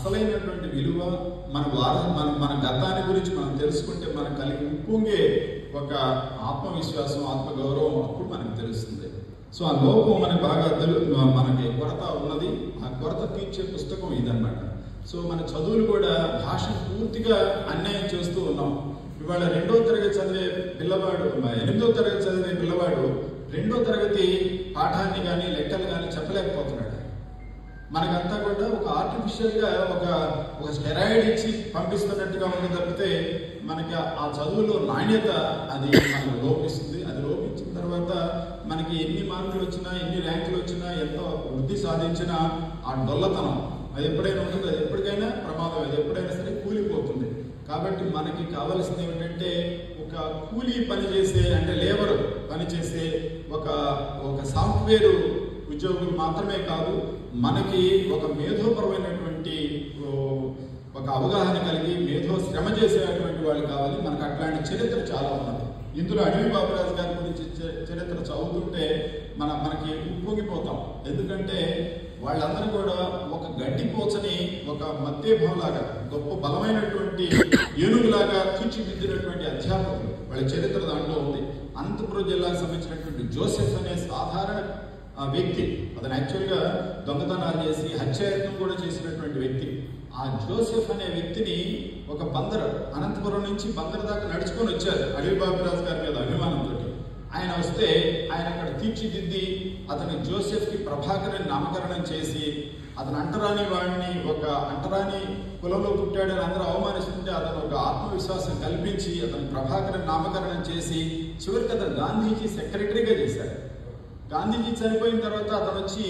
అసలైనటువంటి విలువ మన గతాన్ని గురించి మనం తెలుసుకుంటే మనకు కలిగి ఉప్పొంగే ఒక ఆత్మవిశ్వాసం, ఆత్మగౌరవం అప్పుడు మనకు తెలుస్తుంది. సో ఆ లోపం మనకి బాగా మనకి కొరత ఉన్నది. ఆ కొరత తీర్చే పుస్తకం ఇదన్నమాట. సో మన చదువులు కూడా భాషను పూర్తిగా అన్యాయం చేస్తూ ఉన్నాం. ఇవాళ 2వ తరగతి చదివే పిల్లవాడు, 8వ తరగతి చదివే పిల్లవాడు 2వ తరగతి పాఠాన్ని కానీ లెక్కలు కానీ చెప్పలేకపోతున్నాడు. మనకంతా కూడా ఒక ఆర్టిఫిషియల్గా ఒక స్టెరాయిడ్ ఇచ్చి పంపిస్తున్నట్టుగా ఉంది తప్పితే మనకి ఆ చదువులో నాణ్యత అది మనకు లోపిస్తుంది. అది లోపించిన తర్వాత మనకి ఎన్ని మార్కులు వచ్చినా, ఎన్ని ర్యాంకులు వచ్చినా, ఎంతో వృద్ధి సాధించినా ఆ డొల్లతనం అది ఎప్పుడైనా ఉంటుంది. అది ఎప్పటికైనా ప్రమాదం, అది ఎప్పుడైనా సరే కూలిపోతుంది. కాబట్టి మనకి కావాల్సింది ఏమిటంటే ఒక కూలీ పనిచేసే, అంటే లేబర్ పనిచేసే ఒక సాఫ్ట్వేర్ ఉద్యోగులు మాత్రమే కాదు, మనకి ఒక మేధోపరమైనటువంటి ఒక అవగాహన కలిగి మేధో శ్రమ చేసేటువంటి వాళ్ళు కావాలి. మనకు అట్లాంటి చరిత్ర చాలా ఉన్నది. ఇందులో అడవి బాబురాజు గారి గురించి చరిత్ర చదువుతుంటే మనకి ఉప్పొంగిపోతాం. ఎందుకంటే వాళ్ళందరూ కూడా ఒక గడ్డిపోచని ఒక మధ్యభంలాగా గొప్ప బలమైనటువంటి ఏనుగులాగా తీర్చిదిద్దినటువంటి అధ్యాపకులు. వాళ్ళ చరిత్ర దాంట్లో ఉంది. అనంతపురం జిల్లాకు సంబంధించినటువంటి జోసెఫ్ అనే సాధారణ వ్యక్తి, అతను యాక్చువల్గా దొంగతనాలు చేసి హత్యాయత్నం కూడా చేసినటువంటి వ్యక్తి. ఆ జోసెఫ్ అనే వ్యక్తిని ఒక బందర్, అనంతపురం నుంచి బందర్ దాకా నడుచుకొని వచ్చారు అడవి బాబురాజు గారి మీద అభిమానంతో. ఆయన వస్తే ఆయన అక్కడ తీర్చిదిద్ది అతను జోసెఫ్కి ప్రభాకర్ అని నామకరణం చేసి, అతను అంటరాని వాడిని, ఒక అంటరాని కులంలో పుట్టాడని అందరూ అవమానిస్తుంటే అతను ఒక ఆత్మవిశ్వాసం కల్పించి అతను ప్రభాకర్ అని నామకరణం చేసి చివరికి అతను గాంధీజీ సెక్రటరీగా చేశారు. గాంధీజీ చనిపోయిన తర్వాత అతను వచ్చి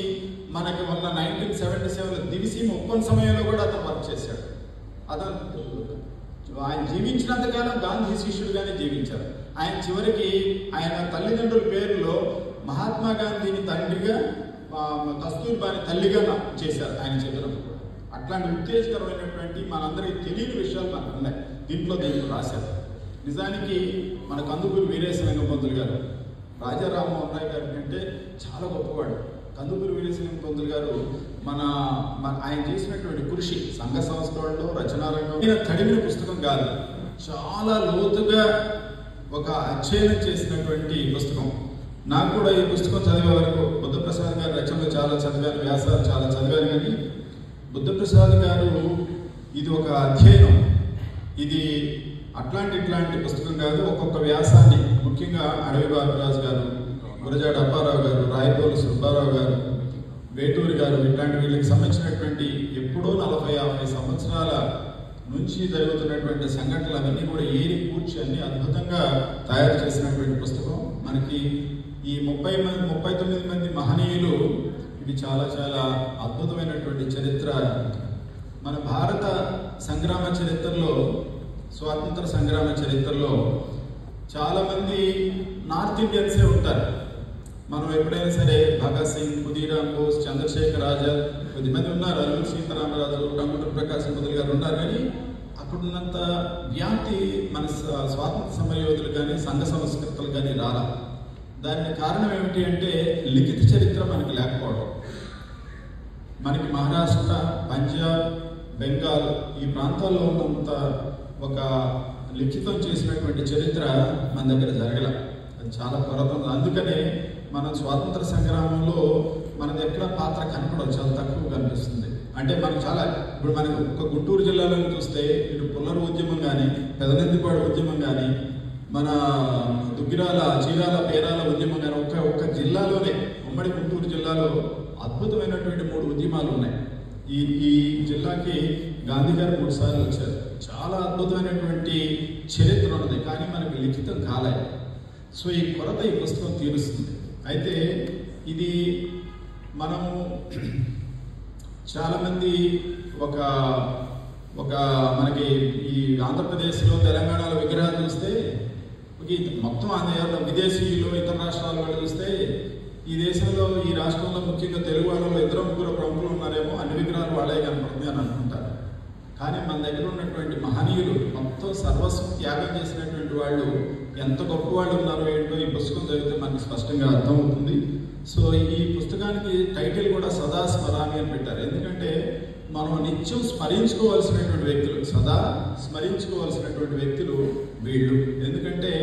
మనకి మొన్న 1977లో దివిసీమ ఒప్పంద సమయంలో కూడా అతను వర్క్ చేశాడు. ఆయన జీవించినంతకాలం గాంధీ శిష్యుడుగానే జీవించారు. ఆయన చివరికి ఆయన తల్లిదండ్రుల పేరులో మహాత్మా గాంధీని తండ్రిగా, కస్తూర్బాని తల్లిగా చేశారు ఆయన చెప్పినప్పుడు కూడా. అట్లాంటి ఉత్తేజకరమైనటువంటి మనందరికీ తెలియని విషయాలు మనకు ఉన్నాయి. దీంట్లో రాశారు. నిజానికి మన కందుకూరి వీరేశలింగం పంతులు గారు రాజా రామ్మోహన్ రాయ్ గారి కంటే చాలా గొప్పవాడు. కందుకూరి వీరేశలింగం పంతులు గారు ఆయన చేసినటువంటి కృషి సంఘ సంస్కరణలో, రచనారంగం తడిమిన పుస్తకం కాదు, చాలా లోతుగా ఒక అధ్యయనం చేసినటువంటి పుస్తకం. నాకు కూడా ఈ పుస్తకం చదివే వరకు బుద్ధప్రసాద్ గారి రచనలు చాలా చదివాను, వ్యాసాలు చాలా చదివాను. కానీ బుద్ధప్రసాద్ గారు ఇది ఒక అధ్యయనం, ఇది ఇట్లాంటి పుస్తకం కాదు. ఒక్కొక్క వ్యాసాన్ని, ముఖ్యంగా అడవి బాబురాజు గారు, గురజాడ అప్పారావు గారు, రాయపోలు సుబ్బారావు గారు, వేటూరి గారు, ఇట్లాంటి వీళ్ళకి సంబంధించినటువంటి ఎప్పుడో 40-50 సంవత్సరాల నుంచి జరుగుతున్నటువంటి సంఘటనలు అవన్నీ కూడా ఏరి కూర్చి అన్ని అద్భుతంగా తయారు చేసినటువంటి పుస్తకం. మనకి ఈ 39 మంది మహనీయులు, ఇది చాలా చాలా అద్భుతమైనటువంటి చరిత్ర. మన భారత సంగ్రామ చరిత్రలో, స్వాతంత్ర సంగ్రామ చరిత్రలో చాలామంది నార్త్ ఇండియన్సే ఉంటారు. మనం ఎప్పుడైనా సరే భగత్ సింగ్, ఖుదీరామ్ బోస్, చంద్రశేఖర్ ఆజాద్, కొద్దిమంది ఉన్నారు, అల్లూరి సీతారామరాజు, టంగుటూరి ప్రకాశం పంతులు గారు ఉన్నారు. కానీ అక్కడున్నంత వ్యాప్తి మన స్వాతంత్ర సమరయోధులు కానీ సంఘ సంస్కృతులు కానీ రాలా. దానికి కారణం ఏమిటి అంటే లిఖిత చరిత్ర మనకి లేకపోవడం. మనకి మహారాష్ట్ర, పంజాబ్, బెంగాల్ ఈ ప్రాంతాల్లో ఉన్నంత ఒక లిఖితం చేసినటువంటి చరిత్ర మన దగ్గర జరగల. అది చాలా కొరత ఉంది. అందుకనే మన స్వాతంత్ర సంగ్రామంలో మనది ఎక్కడ పాత్ర కనపడదు, చాలా తక్కువ కనిపిస్తుంది. అంటే మనకు చాలా, ఇప్పుడు మనకు ఒక గుంటూరు జిల్లాలో చూస్తే ఇటు పుల్లరు ఉద్యమం కానీ, పెదనందిపాడు ఉద్యమం కానీ, మన దుగ్గిరాల, చీరాల, పేరాల ఉద్యమం కానీ, ఒక్క జిల్లాలోనే, ఉమ్మడి గుంటూరు జిల్లాలో అద్భుతమైనటువంటి 3 ఉద్యమాలు ఉన్నాయి. ఈ జిల్లాకి గాంధీ గారు 3 సార్లు వచ్చారు. చాలా అద్భుతమైనటువంటి చరిత్ర ఉన్నది, కానీ మనకి లిఖితం కాలేదు. సో ఈ కొరత ఈ పుస్తకం తీరుస్తుంది. అయితే ఇది మనము చాలామంది ఒక మనకి ఈ ఆంధ్రప్రదేశ్లో, తెలంగాణలో విగ్రహాలు చూస్తే, మొత్తం విదేశీయులు, ఇతర రాష్ట్రాల వాళ్ళు చూస్తే ఈ దేశంలో, ఈ రాష్ట్రంలో ముఖ్యంగా తెలుగు వాళ్ళలో 2-3 ప్రముఖులు ఉన్నారేమో, అన్ని విగ్రహాలు వాళ్ళే కనపడుతుంది అని అనుకుంటారు. కానీ మన దగ్గర ఉన్నటువంటి మహనీయులు, మొత్తం సర్వస్వం త్యాగం చేసినటువంటి వాళ్ళు ఎంత గొప్ప వాళ్ళు ఉన్నారో ఏంటో ఈ పుస్తకం చదివితే మనకి స్పష్టంగా అర్థమవుతుంది. సో ఈ పుస్తకానికి టైటిల్ కూడా సదా స్మరామి అని పెట్టారు. ఎందుకంటే మనం నిత్యం స్మరించుకోవాల్సినటువంటి వ్యక్తులు, సదా స్మరించుకోవాల్సినటువంటి వ్యక్తులు వీళ్ళు. ఎందుకంటే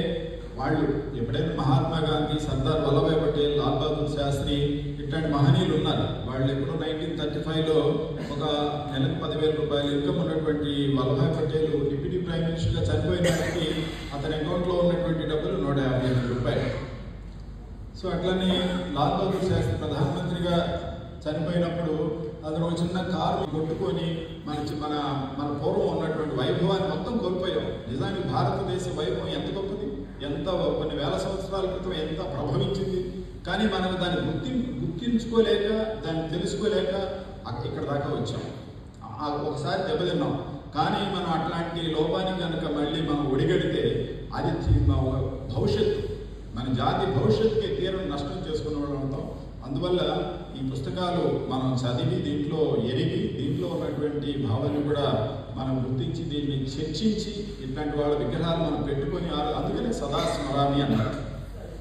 వాళ్ళు ఎప్పుడైనా మహాత్మా గాంధీ, సర్దార్ వల్లభాయ్ పటేల్, లాల్ బహదూర్ శాస్త్రి ఇట్లాంటి మహనీయులు ఉన్నారు. వాళ్ళు ఎప్పుడో 1935లో ఒక నెలకు 10,000 రూపాయలు ఇన్కమ్ ఉన్నటువంటి వల్లభాయ్ పటేల్ డిప్యూటీ ప్రైమ్ మినిస్టర్గా చనిపోయినప్పటికీ అతని అకౌంట్లో ఉన్నటువంటి డబ్బులు 150 రూపాయలు. సో అట్లనే లాల్ బహదూర్ శాస్త్రి ప్రధానమంత్రిగా చనిపోయినప్పుడు అతను ఒక చిన్న కారు కొట్టుకొని మన మన పూర్వం ఉన్నటువంటి వైభవాన్ని మొత్తం కోల్పోయాం. నిజానికి భారతదేశ వైభవం ఎంత గొప్పది, ఎంత కొన్ని వేల సంవత్సరాల క్రితం ఎంత ప్రభవించింది. కానీ మనం దాన్ని గుర్తించుకోలేక, దాన్ని తెలుసుకోలేక ఇక్కడ దాకా వచ్చాం. ఒకసారి దెబ్బతిన్నాం. కానీ మనం అట్లాంటి లోపాన్ని కనుక మళ్ళీ మనం ఒడిగడితే అది భవిష్యత్తు, మన జాతి భవిష్యత్తుకి తీరం నష్టం చేసుకునే వాళ్ళు ఉంటాం. అందువల్ల ఈ పుస్తకాలు మనం చదివి, దీంట్లో ఎరిగి, దీంట్లో ఉన్నటువంటి భావాన్ని కూడా మనం గుర్తించి, దీన్ని చర్చించి, ఇట్లాంటి వాళ్ళ విగ్రహాలు మనం పెట్టుకొని, అందుకనే సదా స్మరామి అన్నారు.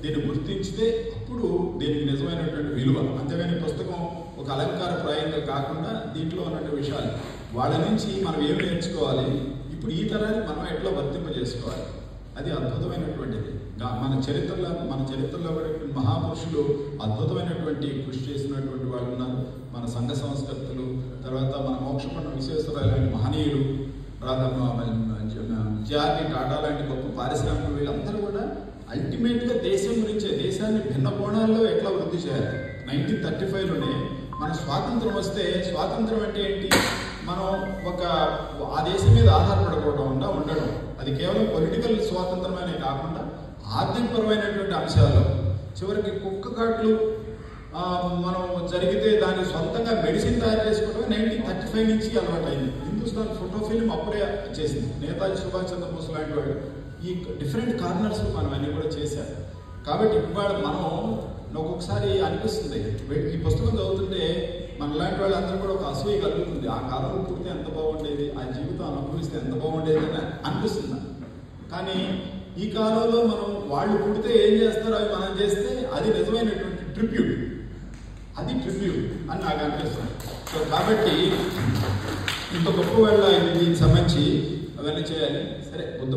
దీన్ని గుర్తించితే అప్పుడు దీనికి నిజమైనటువంటి విలువ. అంతేగాని పుస్తకం ఒక అలంకారప్రాయంగా కాకుండా దీంట్లో ఉన్నటువంటి విషయాలు వాళ్ళ నుంచి మనం ఏం నేర్చుకోవాలి, ఇప్పుడు ఈ తరాన్ని మనం ఎట్లా వర్తింపజేసుకోవాలి, అది అద్భుతమైనటువంటిది. మన చరిత్రలో మహాపురుషులు అద్భుతమైనటువంటి కృషి చేసినటువంటి వాళ్ళు ఉన్నారు. మన సంఘ సంస్కర్తలు, తర్వాత మన మోక్షపండ విశ్వేశ్వరరావు లాంటి మహనీయులు, జాతి టాటా లాంటి గొప్ప పారిశ్రామికులు, వీళ్ళందరూ కూడా అల్టిమేట్గా దేశం గురించే, దేశాన్ని భిన్న కోణాల్లో ఎట్లా వృద్ధి చేయాలి. 1935లోనే మన స్వాతంత్రం వస్తే, స్వాతంత్రం అంటే ఏంటి, మనం ఆ దేశం మీద ఆధారపడకుండా ఉండడం. అది కేవలం పొలిటికల్ స్వాతంత్రమే కాకుండా ఆర్థికపరమైనటువంటి అంశాల్లో చివరికి కుక్క కాట్లు మనం జరిగితే దాన్ని సొంతంగా మెడిసిన్ తయారు చేసుకోవడం 1935 నుంచి అలవాటైంది. హిందుస్థాన్ ఫోటో ఫిల్మ్ అప్పుడే చేసింది. నేతాజీ సుభాష్ చంద్రబోస్ లాంటి వాడు ఈ డిఫరెంట్ కార్నర్స్ మనం అన్నీ కూడా చేశారు. కాబట్టి ఇవాళ మనం ఒక్కొక్కసారి అనిపిస్తుంది, ఈ పుస్తకం చదువుతుంటే మన లాంటి వాళ్ళందరూ కూడా ఒక అసూయ కలుగుతుంది. ఆ కాలంలో పుడితే ఎంత బాగుండేది, ఆ జీవితం అనుభవిస్తే ఎంత బాగుండేది అని అనిపిస్తుంది. కానీ ఈ కాలంలో మనం వాళ్ళు పుడితే ఏం చేస్తారో అవి మనం చేస్తే అది నిజమైనటువంటి ట్రిబ్యూట్ అని నాకు అనిపిస్తుంది. సో కాబట్టి ఇంత గొప్ప వాళ్ళ దీనికి సంబంధించి అవన్నీ చేయాలి. సరే, బుద్ధ